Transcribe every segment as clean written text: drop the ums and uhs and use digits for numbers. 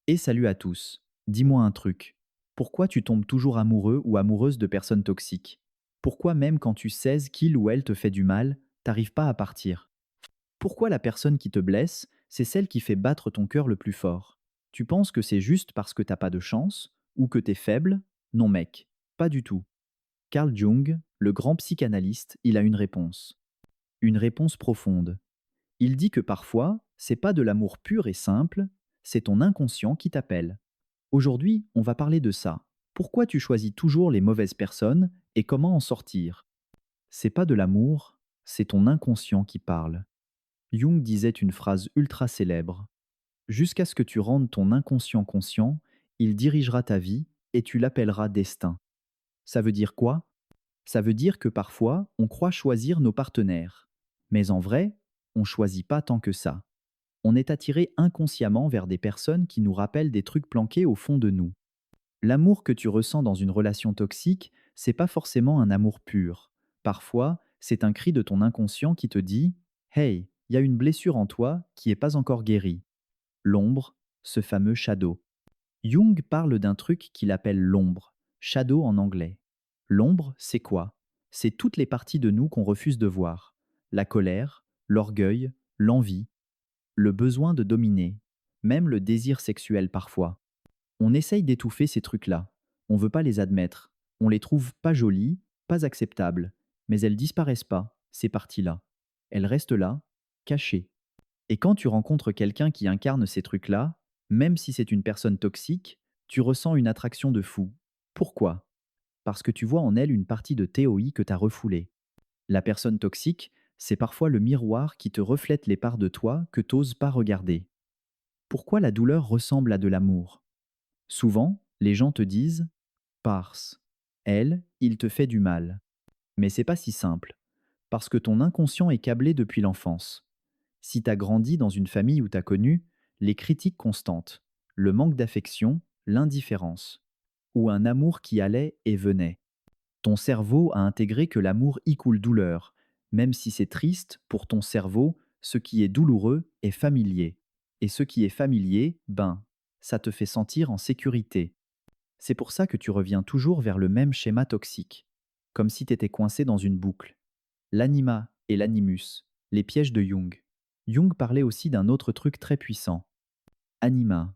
Et salut à tous. Dis-moi un truc. Pourquoi tu tombes toujours amoureux ou amoureuse de personnes toxiques? Pourquoi même quand tu sais qu'il ou elle te fait du mal, t'arrives pas à partir? Pourquoi la personne qui te blesse, c'est celle qui fait battre ton cœur le plus fort? Tu penses que c'est juste parce que t'as pas de chance ou que t'es faible? Non mec, pas du tout. Carl Jung, le grand psychanalyste, il a une réponse. Une réponse profonde. Il dit que parfois, c'est pas de l'amour pur et simple, c'est ton inconscient qui t'appelle. Aujourd'hui, on va parler de ça. Pourquoi tu choisis toujours les mauvaises personnes et comment en sortir? C'est pas de l'amour, c'est ton inconscient qui parle. Jung disait une phrase ultra célèbre. Jusqu'à ce que tu rendes ton inconscient conscient, il dirigera ta vie et tu l'appelleras destin. Ça veut dire quoi? Ça veut dire que parfois, on croit choisir nos partenaires. Mais en vrai, on choisit pas tant que ça. On est attiré inconsciemment vers des personnes qui nous rappellent des trucs planqués au fond de nous. L'amour que tu ressens dans une relation toxique, c'est pas forcément un amour pur. Parfois, c'est un cri de ton inconscient qui te dit: Hey, il y a une blessure en toi qui est pas encore guérie. L'ombre, ce fameux shadow. Jung parle d'un truc qu'il appelle l'ombre, shadow en anglais. L'ombre, c'est quoi? C'est toutes les parties de nous qu'on refuse de voir. La colère, l'orgueil, l'envie, le besoin de dominer, même le désir sexuel parfois. On essaye d'étouffer ces trucs-là. On veut pas les admettre. On les trouve pas jolies, pas acceptables. Mais elles disparaissent pas, ces parties-là. Elles restent là, cachées. Et quand tu rencontres quelqu'un qui incarne ces trucs-là, même si c'est une personne toxique, tu ressens une attraction de fou. Pourquoi? Parce que tu vois en elle une partie de TOI que t'as refoulée. La personne toxique, c'est parfois le miroir qui te reflète les parts de toi que t'oses pas regarder. Pourquoi la douleur ressemble à de l'amour? Souvent, les gens te disent: Parce. Elle, il te fait du mal. Mais c'est pas si simple. Parce que ton inconscient est câblé depuis l'enfance. Si t'as grandi dans une famille où t'as connu les critiques constantes, le manque d'affection, l'indifférence, ou un amour qui allait et venait, ton cerveau a intégré que l'amour y coule douleur. Même si c'est triste, pour ton cerveau, ce qui est douloureux est familier. Et ce qui est familier, ben, ça te fait sentir en sécurité. C'est pour ça que tu reviens toujours vers le même schéma toxique, comme si tu étais coincé dans une boucle. L'anima et l'animus, les pièges de Jung. Jung parlait aussi d'un autre truc très puissant. Anima,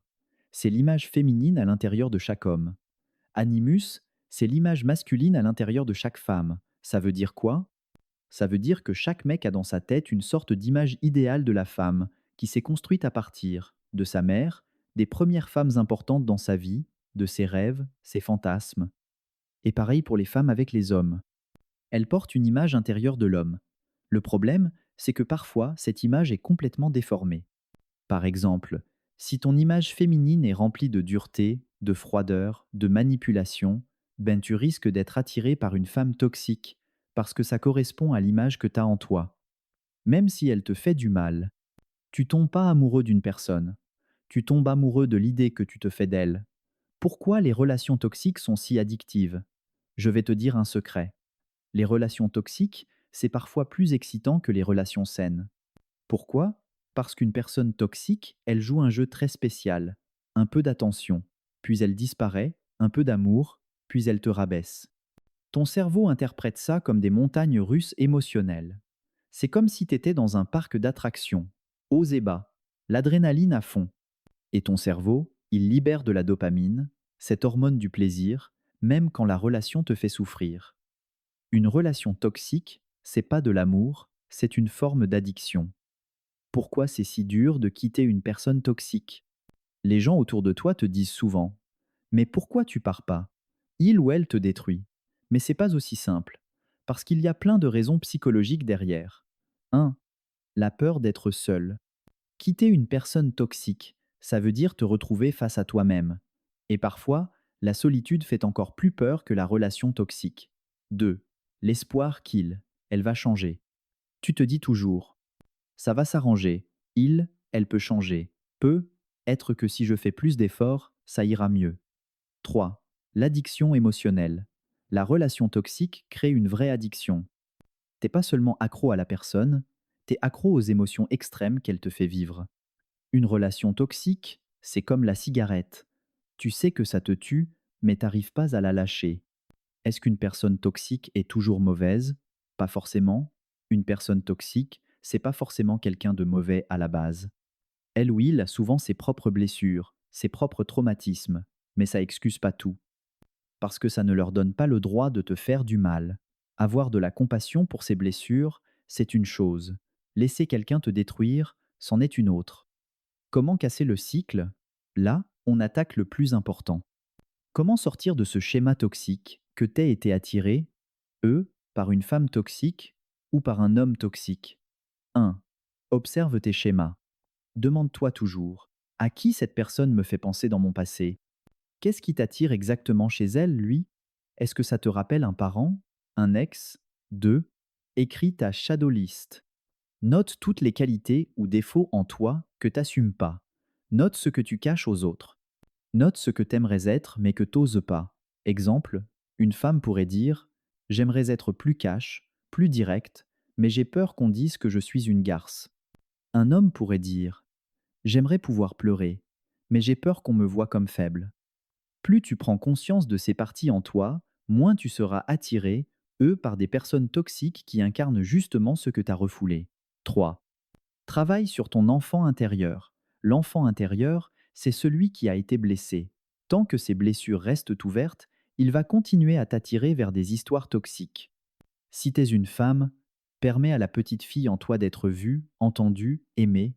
c'est l'image féminine à l'intérieur de chaque homme. Animus, c'est l'image masculine à l'intérieur de chaque femme. Ça veut dire quoi? Ça veut dire que chaque mec a dans sa tête une sorte d'image idéale de la femme, qui s'est construite à partir de sa mère, des premières femmes importantes dans sa vie, de ses rêves, ses fantasmes. Et pareil pour les femmes avec les hommes. Elles portent une image intérieure de l'homme. Le problème, c'est que parfois, cette image est complètement déformée. Par exemple, si ton image féminine est remplie de dureté, de froideur, de manipulation, ben tu risques d'être attiré par une femme toxique, parce que ça correspond à l'image que tu as en toi. Même si elle te fait du mal, tu tombes pas amoureux d'une personne. Tu tombes amoureux de l'idée que tu te fais d'elle. Pourquoi les relations toxiques sont si addictives? Je vais te dire un secret. Les relations toxiques, c'est parfois plus excitant que les relations saines. Pourquoi? Parce qu'une personne toxique, elle joue un jeu très spécial. Un peu d'attention, puis elle disparaît, un peu d'amour, puis elle te rabaisse. Ton cerveau interprète ça comme des montagnes russes émotionnelles. C'est comme si tu étais dans un parc d'attractions, haut et bas, l'adrénaline à fond. Et ton cerveau, il libère de la dopamine, cette hormone du plaisir, même quand la relation te fait souffrir. Une relation toxique, c'est pas de l'amour, c'est une forme d'addiction. Pourquoi c'est si dur de quitter une personne toxique? Les gens autour de toi te disent souvent: Mais pourquoi tu pars pas? Il ou elle te détruit. Mais c'est pas aussi simple. Parce qu'il y a plein de raisons psychologiques derrière. 1. La peur d'être seul. Quitter une personne toxique, ça veut dire te retrouver face à toi-même. Et parfois, la solitude fait encore plus peur que la relation toxique. 2. L'espoir qu'il, elle va changer. Tu te dis toujours: ça va s'arranger, elle peut changer, peut être que si je fais plus d'efforts, ça ira mieux. 3. L'addiction émotionnelle. La relation toxique crée une vraie addiction. T'es pas seulement accro à la personne, t'es accro aux émotions extrêmes qu'elle te fait vivre. Une relation toxique, C'est comme la cigarette. Tu sais que ça te tue, mais t'arrives pas à la lâcher. Est-ce qu'une personne toxique est toujours mauvaise? Pas forcément. Une personne toxique, c'est pas forcément quelqu'un de mauvais à la base. Elle ou il a souvent ses propres blessures, ses propres traumatismes, mais ça excuse pas tout. Parce que ça ne leur donne pas le droit de te faire du mal. Avoir de la compassion pour ces blessures, c'est une chose. Laisser quelqu'un te détruire, c'en est une autre. Comment casser le cycle? Là, on attaque le plus important. Comment sortir de ce schéma toxique que t'aies été attiré, eux, par une femme toxique ou par un homme toxique? 1. Observe tes schémas. Demande-toi toujours, à qui cette personne me fait penser dans mon passé? Qu'est-ce qui t'attire exactement chez elle, lui? Est-ce que ça te rappelle un parent? Un ex? 2. Écris ta shadow list. Note toutes les qualités ou défauts en toi que t'assumes pas. Note ce que tu caches aux autres. Note ce que t'aimerais être mais que t'oses pas. Exemple, une femme pourrait dire: j'aimerais être plus cash, plus direct, mais j'ai peur qu'on dise que je suis une garce. Un homme pourrait dire: j'aimerais pouvoir pleurer, mais j'ai peur qu'on me voie comme faible. Plus tu prends conscience de ces parties en toi, moins tu seras attiré, eux, par des personnes toxiques qui incarnent justement ce que t'as refoulé. 3. Travaille sur ton enfant intérieur. L'enfant intérieur, c'est celui qui a été blessé. Tant que ces blessures restent ouvertes, il va continuer à t'attirer vers des histoires toxiques. Si t'es une femme, permets à la petite fille en toi d'être vue, entendue, aimée.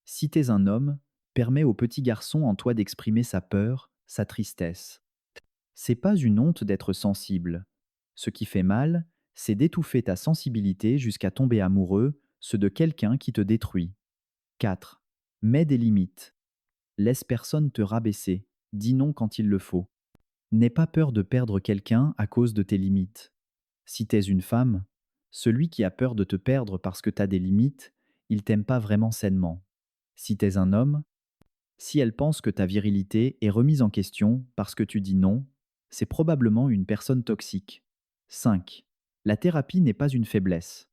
Si t'es un homme, permets au petit garçon en toi d'exprimer sa peur, sa tristesse. C'est pas une honte d'être sensible. Ce qui fait mal, c'est d'étouffer ta sensibilité jusqu'à tomber amoureux, ce de quelqu'un qui te détruit. 4. Mets des limites. Laisse personne te rabaisser. Dis non quand il le faut. N'aie pas peur de perdre quelqu'un à cause de tes limites. Si t'es une femme, celui qui a peur de te perdre parce que t'as des limites, il t'aime pas vraiment sainement. Si t'es un homme, si elle pense que ta virilité est remise en question parce que tu dis non, c'est probablement une personne toxique. 5. La thérapie n'est pas une faiblesse.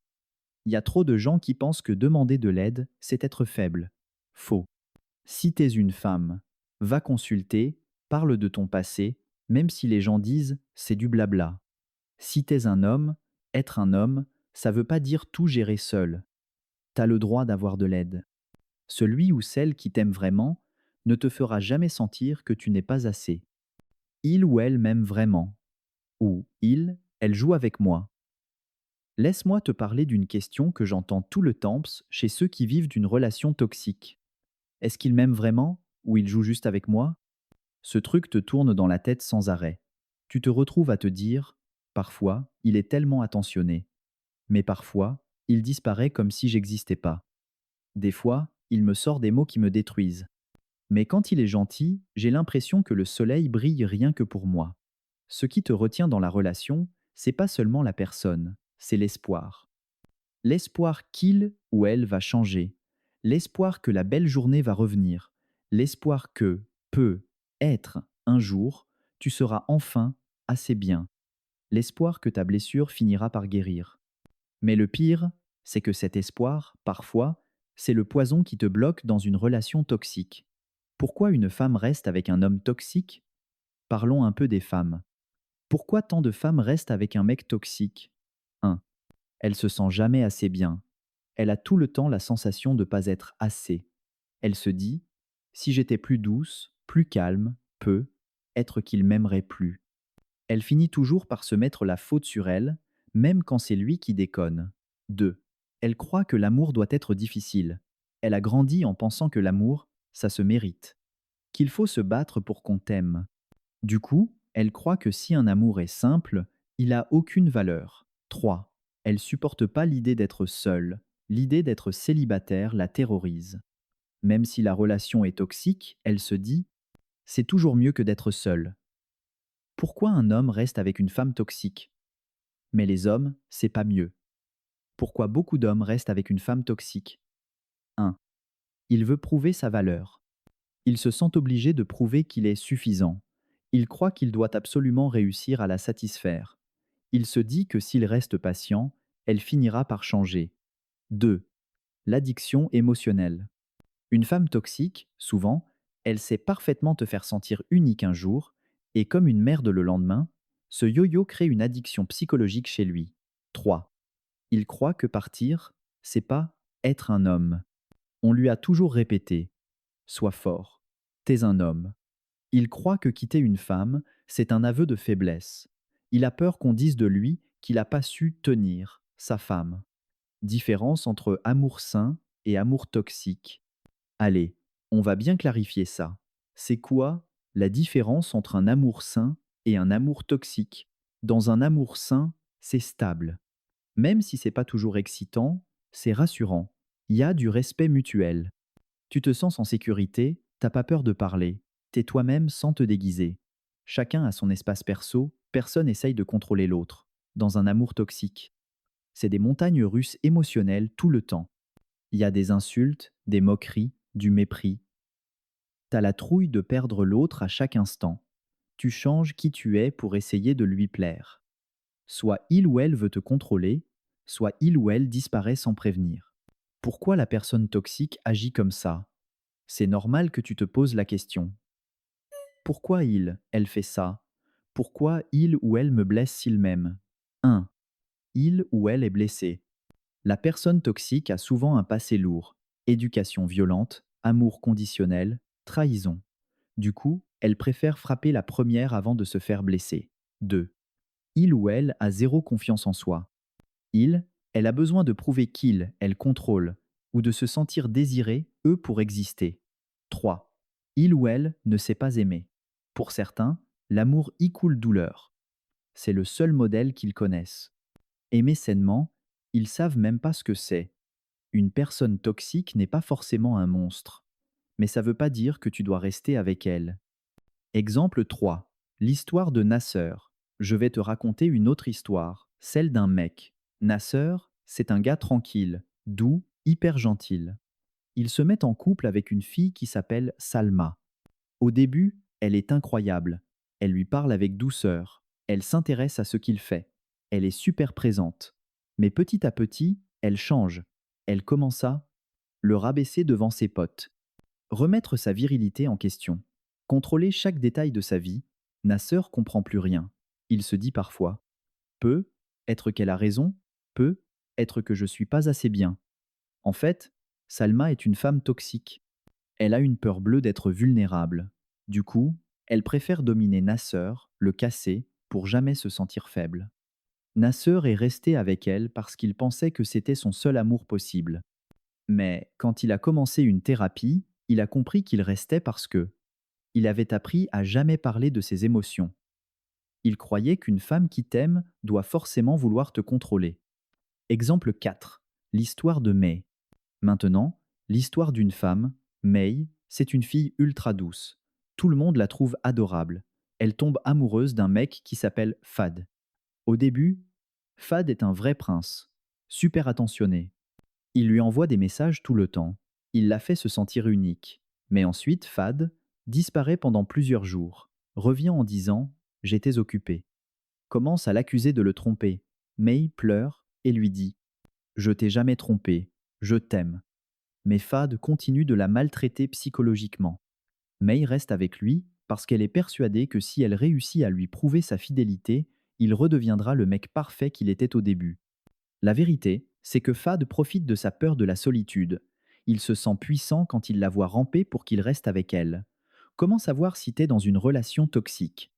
Il y a trop de gens qui pensent que demander de l'aide, c'est être faible. Faux. Si t'es une femme, va consulter, parle de ton passé, même si les gens disent c'est du blabla. Si t'es un homme, être un homme, ça veut pas dire tout gérer seul. T'as le droit d'avoir de l'aide. Celui ou celle qui t'aime vraiment ne te fera jamais sentir que tu n'es pas assez. Il ou elle m'aime vraiment. Ou elle joue avec moi. Laisse-moi te parler d'une question que j'entends tout le temps chez ceux qui vivent d'une relation toxique. Est-ce qu'il m'aime vraiment ou il joue juste avec moi? Ce truc te tourne dans la tête sans arrêt. Tu te retrouves à te dire, parfois, il est tellement attentionné. Mais parfois, il disparaît comme si j'existais pas. Des fois, il me sort des mots qui me détruisent. Mais quand il est gentil, j'ai l'impression que le soleil brille rien que pour moi. Ce qui te retient dans la relation, c'est pas seulement la personne, c'est l'espoir. L'espoir qu'il ou elle va changer. L'espoir que la belle journée va revenir. L'espoir que, être, un jour, tu seras enfin assez bien. L'espoir que ta blessure finira par guérir. Mais le pire, c'est que cet espoir, parfois, c'est le poison qui te bloque dans une relation toxique. Pourquoi une femme reste avec un homme toxique? Parlons un peu des femmes. Pourquoi tant de femmes restent avec un mec toxique? 1. Elle se sent jamais assez bien. Elle a tout le temps la sensation de pas être assez. Elle se dit: si j'étais plus douce, plus calme, être qu'il m'aimerait plus. Elle finit toujours par se mettre la faute sur elle, même quand c'est lui qui déconne. 2. Elle croit que l'amour doit être difficile. Elle a grandi en pensant que l'amour, ça se mérite. Qu'il faut se battre pour qu'on t'aime. Du coup, elle croit que si un amour est simple, il a aucune valeur. 3. Elle supporte pas l'idée d'être seule. L'idée d'être célibataire la terrorise. Même si la relation est toxique, elle se dit: c'est toujours mieux que d'être seule. Pourquoi un homme reste avec une femme toxique? Mais les hommes, c'est pas mieux. Pourquoi beaucoup d'hommes restent avec une femme toxique? 1. Il veut prouver sa valeur. Il se sent obligé de prouver qu'il est suffisant. Il croit qu'il doit absolument réussir à la satisfaire. Il se dit que s'il reste patient, elle finira par changer. 2. L'addiction émotionnelle. Une femme toxique, souvent, Elle sait parfaitement te faire sentir unique un jour, et comme une merde le lendemain, ce yo-yo crée une addiction psychologique chez lui. 3. Il croit que partir, c'est pas être un homme. On lui a toujours répété: sois fort, t'es un homme. Il croit que quitter une femme, c'est un aveu de faiblesse. Il a peur qu'on dise de lui qu'il n'a pas su tenir sa femme. Différence entre amour sain et amour toxique. Allez, on va bien clarifier ça. C'est quoi la différence entre un amour sain et un amour toxique? Dans un amour sain, c'est stable. Même si c'est pas toujours excitant, c'est rassurant. Il y a du respect mutuel. Tu te sens en sécurité, t'as pas peur de parler. T'es toi-même sans te déguiser. Chacun a son espace perso, personne essaye de contrôler l'autre. Dans un amour toxique, c'est des montagnes russes émotionnelles tout le temps. Il y a des insultes, des moqueries, du mépris. T'as la trouille de perdre l'autre à chaque instant. Tu changes qui tu es pour essayer de lui plaire. Soit il ou elle veut te contrôler, soit il ou elle disparaît sans prévenir. Pourquoi la personne toxique agit comme ça? C'est normal que tu te poses la question. Pourquoi elle fait ça? Pourquoi il ou elle me blesse s'il m'aime? 1. Il ou elle est blessé. La personne toxique a souvent un passé lourd: éducation violente, amour conditionnel, trahison. Du coup, elle préfère frapper la première avant de se faire blesser. 2. Il ou elle a zéro confiance en soi. Elle a besoin de prouver elle contrôle, ou de se sentir désiré, eux, pour exister. 3. Il ou elle ne sait pas aimer. Pour certains, l'amour y coule douleur. C'est le seul modèle qu'ils connaissent. Aimer sainement, ils savent même pas ce que c'est. Une personne toxique n'est pas forcément un monstre, mais ça veut pas dire que tu dois rester avec elle. Exemple 3. L'histoire de Nasser. Je vais te raconter une autre histoire, celle d'un mec. Nasser, c'est un gars tranquille, doux, hyper gentil. Il se met en couple avec une fille qui s'appelle Salma. Au début, elle est incroyable. Elle lui parle avec douceur. Elle s'intéresse à ce qu'il fait. Elle est super présente. Mais petit à petit, elle change. Elle commence à le rabaisser devant ses potes. Remettre sa virilité en question. Contrôler chaque détail de sa vie. Nasser comprend plus rien. Il se dit parfois: peut être qu'elle a raison, peut être que je suis pas assez bien. En fait, Salma est une femme toxique. Elle a une peur bleue d'être vulnérable. Du coup, elle préfère dominer Nasser, le casser, pour jamais se sentir faible. Nasser est resté avec elle parce qu'il pensait que c'était son seul amour possible. Mais quand il a commencé une thérapie, il a compris qu'il restait parce que il avait appris à jamais parler de ses émotions. Il croyait qu'une femme qui t'aime doit forcément vouloir te contrôler. Exemple 4. L'histoire de May. Maintenant, l'histoire d'une femme, May, c'est une fille ultra douce. Tout le monde la trouve adorable. Elle tombe amoureuse d'un mec qui s'appelle Fad. Au début, Fad est un vrai prince, super attentionné. Il lui envoie des messages tout le temps. Il la fait se sentir unique. Mais ensuite, Fad disparaît pendant plusieurs jours, revient en disant: j'étais occupé. Commence à l'accuser de le tromper. May pleure et lui dit: je t'ai jamais trompé, je t'aime. Mais Fad continue de la maltraiter psychologiquement. May reste avec lui parce qu'elle est persuadée que si elle réussit à lui prouver sa fidélité, il redeviendra le mec parfait qu'il était au début. La vérité, c'est que Fad profite de sa peur de la solitude. Il se sent puissant quand il la voit ramper pour qu'il reste avec elle. Comment savoir si t'es dans une relation toxique?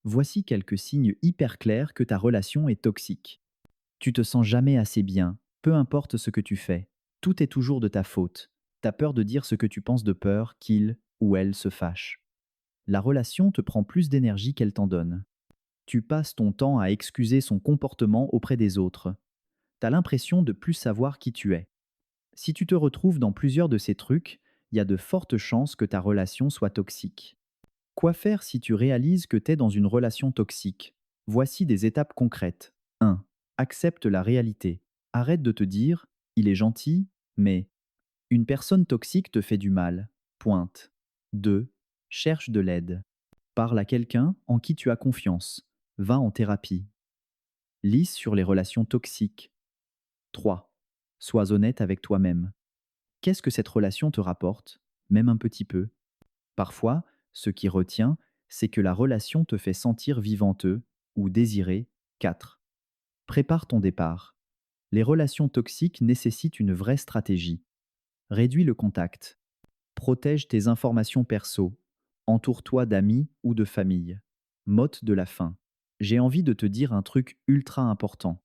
Voici quelques signes hyper clairs que ta relation est toxique. Tu te sens jamais assez bien, peu importe ce que tu fais. Tout est toujours de ta faute. T'as peur de dire ce que tu penses de peur qu'il ou elle se fâche. La relation te prend plus d'énergie qu'elle t'en donne. Tu passes ton temps à excuser son comportement auprès des autres. T'as l'impression de plus savoir qui tu es. Si tu te retrouves dans plusieurs de ces trucs, il y a de fortes chances que ta relation soit toxique. Quoi faire si tu réalises que tu es dans une relation toxique? Voici des étapes concrètes. 1. Accepte la réalité. Arrête de te dire: il est gentil, mais une personne toxique te fait du mal. Pointe. 2. Cherche de l'aide. Parle à quelqu'un en qui tu as confiance. Va en thérapie. Lise sur les relations toxiques. 3. Sois honnête avec toi-même. Qu'est-ce que cette relation te rapporte? Même un petit peu. Parfois, ce qui retient, c'est que la relation te fait sentir vivanteux ou désiré. 4. Prépare ton départ. Les relations toxiques nécessitent une vraie stratégie. Réduis le contact. Protège tes informations perso. Entoure-toi d'amis ou de famille. Motte de la fin. J'ai envie de te dire un truc ultra important.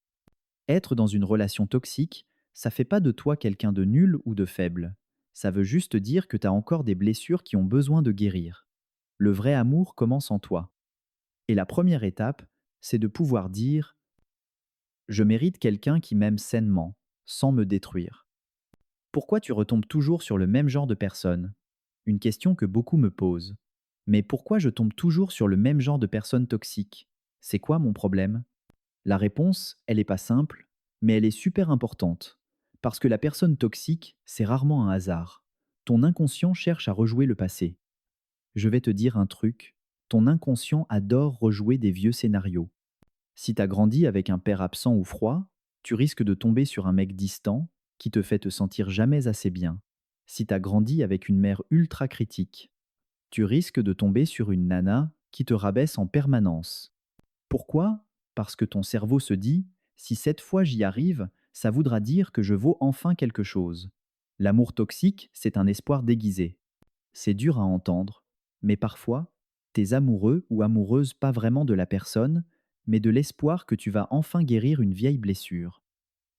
Être dans une relation toxique, ça fait pas de toi quelqu'un de nul ou de faible. Ça veut juste dire que tu as encore des blessures qui ont besoin de guérir. Le vrai amour commence en toi. Et la première étape, c'est de pouvoir dire: je mérite quelqu'un qui m'aime sainement, sans me détruire. Pourquoi tu retombes toujours sur le même genre de personne? Une question que beaucoup me posent. Mais pourquoi je tombe toujours sur le même genre de personnes toxiques? C'est quoi mon problème? La réponse, elle n'est pas simple, mais elle est super importante. Parce que la personne toxique, c'est rarement un hasard. Ton inconscient cherche à rejouer le passé. Je vais te dire un truc, ton inconscient adore rejouer des vieux scénarios. Si t'as grandi avec un père absent ou froid, tu risques de tomber sur un mec distant qui te fait te sentir jamais assez bien. Si t'as grandi avec une mère ultra critique, tu risques de tomber sur une nana qui te rabaisse en permanence. Pourquoi? Parce que ton cerveau se dit: si cette fois j'y arrive, ça voudra dire que je vaux enfin quelque chose. L'amour toxique, c'est un espoir déguisé. C'est dur à entendre, mais parfois, t'es amoureux ou amoureuse pas vraiment de la personne, mais de l'espoir que tu vas enfin guérir une vieille blessure.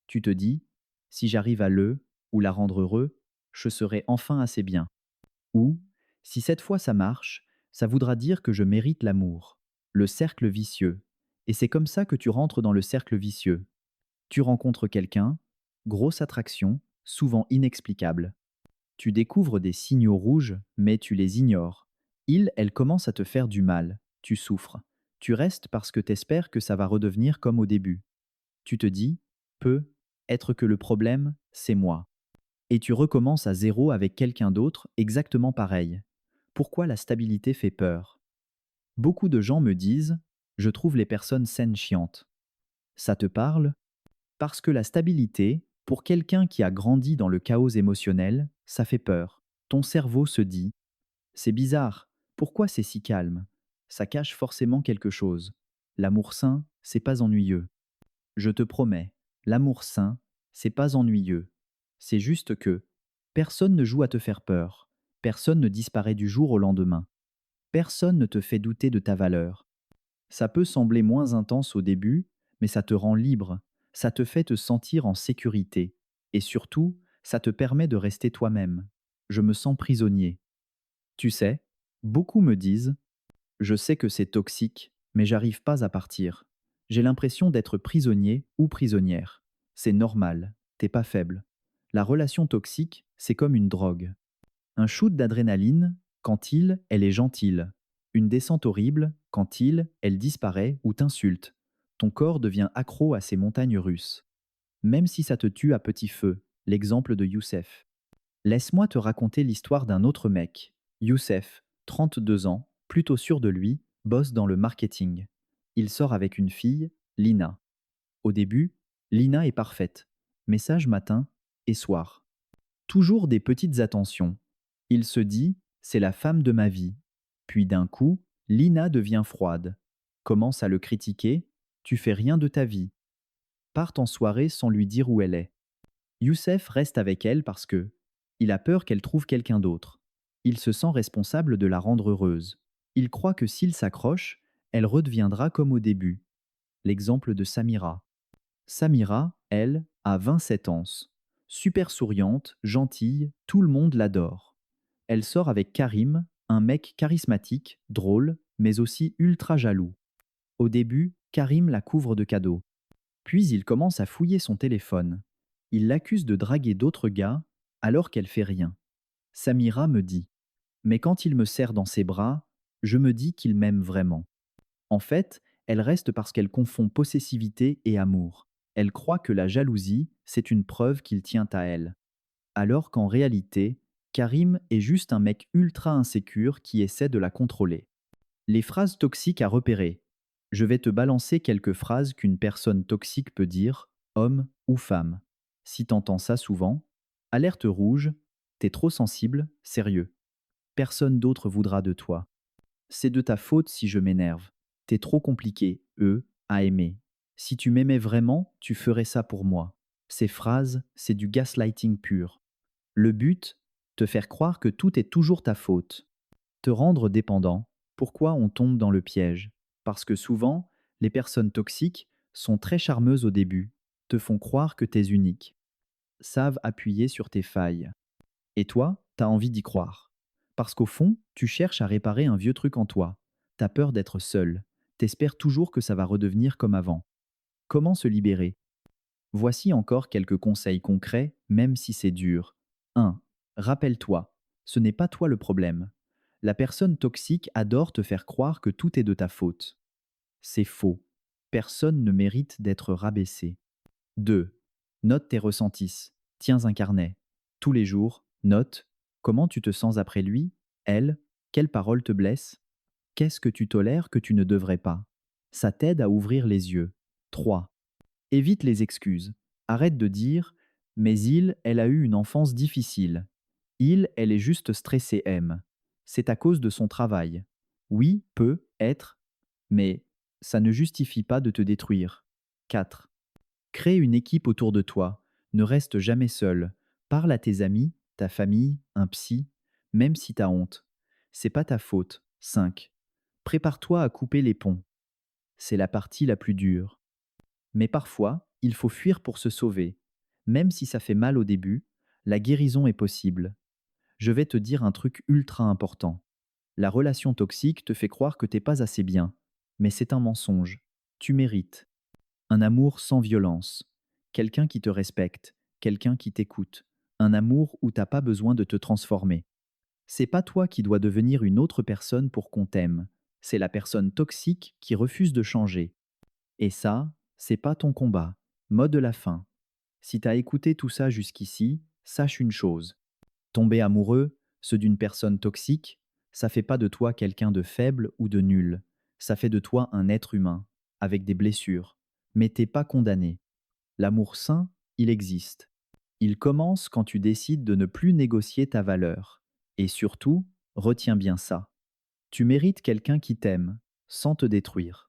Tu te dis: si j'arrive à le ou la rendre heureux, je serai enfin assez bien. Ou, si cette fois ça marche, ça voudra dire que je mérite l'amour. Le cercle vicieux. Et c'est comme ça que tu rentres dans le cercle vicieux. Tu rencontres quelqu'un, grosse attraction, souvent inexplicable. Tu découvres des signaux rouges, mais tu les ignores. Elle commence à te faire du mal. Tu souffres. Tu restes parce que t'espères que ça va redevenir comme au début. Tu te dis: peut être que le problème, c'est moi. Et tu recommences à zéro avec quelqu'un d'autre exactement pareil. Pourquoi la stabilité fait peur? Beaucoup de gens me disent: je trouve les personnes saines chiantes. Ça te parle? Parce que la stabilité, pour quelqu'un qui a grandi dans le chaos émotionnel, ça fait peur. Ton cerveau se dit: c'est bizarre, pourquoi c'est si calme? Ça cache forcément quelque chose. L'amour sain, c'est pas ennuyeux. Je te promets, l'amour sain, c'est pas ennuyeux. C'est juste que personne ne joue à te faire peur. Personne ne disparaît du jour au lendemain. Personne ne te fait douter de ta valeur. Ça peut sembler moins intense au début, mais ça te rend libre. Ça te fait te sentir en sécurité. Et surtout, ça te permet de rester toi-même. Je me sens prisonnier. Tu sais, beaucoup me disent: je sais que c'est toxique, mais j'arrive pas à partir. J'ai l'impression d'être prisonnier ou prisonnière. C'est normal, t'es pas faible. La relation toxique, c'est comme une drogue. Un shoot d'adrénaline, quand elle est gentille. Une descente horrible, quand elle disparaît ou t'insulte. Ton corps devient accro à ces montagnes russes. Même si ça te tue à petit feu, l'exemple de Youssef. Laisse-moi te raconter l'histoire d'un autre mec. Youssef, 32 ans, plutôt sûr de lui, bosse dans le marketing. Il sort avec une fille, Lina. Au début, Lina est parfaite. Message matin et soir. Toujours des petites attentions. Il se dit: c'est la femme de ma vie. Puis d'un coup, Lina devient froide. Commence à le critiquer: tu fais rien de ta vie. Part en soirée sans lui dire où elle est. Youssef reste avec elle parce que il a peur qu'elle trouve quelqu'un d'autre. Il se sent responsable de la rendre heureuse. Il croit que s'il s'accroche, elle redeviendra comme au début. L'exemple de Samira. Samira, elle, a 27 ans. Super souriante, gentille, tout le monde l'adore. Elle sort avec Karim, un mec charismatique, drôle, mais aussi ultra jaloux. Au début, Karim la couvre de cadeaux. Puis il commence à fouiller son téléphone. Il l'accuse de draguer d'autres gars alors qu'elle fait rien. Samira me dit: mais quand il me serre dans ses bras, je me dis qu'il m'aime vraiment. En fait, elle reste parce qu'elle confond possessivité et amour. Elle croit que la jalousie, c'est une preuve qu'il tient à elle. Alors qu'en réalité, Karim est juste un mec ultra insécure qui essaie de la contrôler. Les phrases toxiques à repérer. Je vais te balancer quelques phrases qu'une personne toxique peut dire, homme ou femme. Si t'entends ça souvent: alerte rouge, t'es trop sensible, sérieux. Personne d'autre voudra de toi. C'est de ta faute si je m'énerve. T'es trop compliqué, à aimer. Si tu m'aimais vraiment, tu ferais ça pour moi. Ces phrases, c'est du gaslighting pur. Le but, te faire croire que tout est toujours ta faute. Te rendre dépendant. Pourquoi on tombe dans le piège? Parce que souvent, les personnes toxiques sont très charmeuses au début, te font croire que t'es unique, savent appuyer sur tes failles. Et toi, t'as envie d'y croire. Parce qu'au fond, tu cherches à réparer un vieux truc en toi. T'as peur d'être seul. T'espères toujours que ça va redevenir comme avant. Comment se libérer? Voici encore quelques conseils concrets, même si c'est dur. 1. Rappelle-toi, ce n'est pas toi le problème. La personne toxique adore te faire croire que tout est de ta faute. C'est faux. Personne ne mérite d'être rabaissé. 2. Note tes ressentis. Tiens un carnet. Tous les jours, note comment tu te sens après lui, elle, quelles paroles te blessent, qu'est-ce que tu tolères que tu ne devrais pas. Ça t'aide à ouvrir les yeux. 3. Évite les excuses. Arrête de dire mais elle a eu une enfance difficile. Elle est juste stressée M. C'est à cause de son travail. Oui, peut être, mais ça ne justifie pas de te détruire. 4. Crée une équipe autour de toi. Ne reste jamais seul. Parle à tes amis, ta famille, un psy, même si t'as honte. C'est pas ta faute. 5. Prépare-toi à couper les ponts. C'est la partie la plus dure. Mais parfois, il faut fuir pour se sauver. Même si ça fait mal au début, la guérison est possible. Je vais te dire un truc ultra important. La relation toxique te fait croire que t'es pas assez bien. Mais c'est un mensonge. Tu mérites. Un amour sans violence. Quelqu'un qui te respecte. Quelqu'un qui t'écoute. Un amour où t'as pas besoin de te transformer. C'est pas toi qui dois devenir une autre personne pour qu'on t'aime. C'est la personne toxique qui refuse de changer. Et ça, c'est pas ton combat. Mot de la fin. Si t'as écouté tout ça jusqu'ici, sache une chose. Tomber amoureux, ce d'une personne toxique, ça fait pas de toi quelqu'un de faible ou de nul. Ça fait de toi un être humain, avec des blessures. Mais t'es pas condamné. L'amour sain, il existe. Il commence quand tu décides de ne plus négocier ta valeur. Et surtout, retiens bien ça. Tu mérites quelqu'un qui t'aime, sans te détruire.